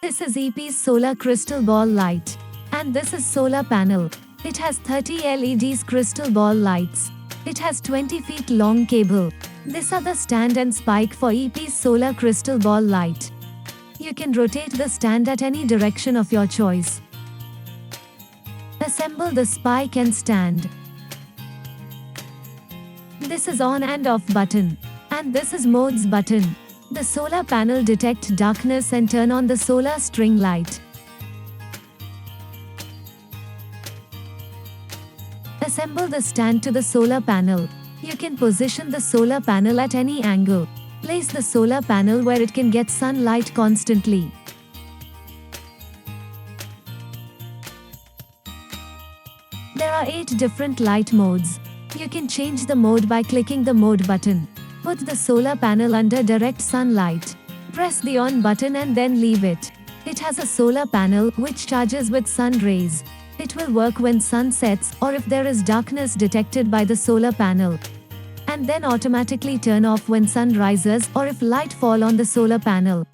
This is Epyz solar crystal ball light. And this is solar panel. It has 30 LEDs crystal ball lights. It has 20 feet long cable. These are the stand and spike for Epyz solar crystal ball light. You can rotate the stand at any direction of your choice. Assemble the spike and stand. This is on and off button. And this is modes button. The solar panel detect darkness and turn on the solar string light. Assemble the stand to the solar panel. You can position the solar panel at any angle. Place the solar panel where it can get sunlight constantly. There are 8 different light modes. You can change the mode by clicking the mode button. Put the solar panel under direct sunlight. Press the on button and then leave it. It has a solar panel which charges with sun rays. It will work when sun sets or if there is darkness detected by the solar panel. And then automatically turn off when sun rises or if light fall on the solar panel.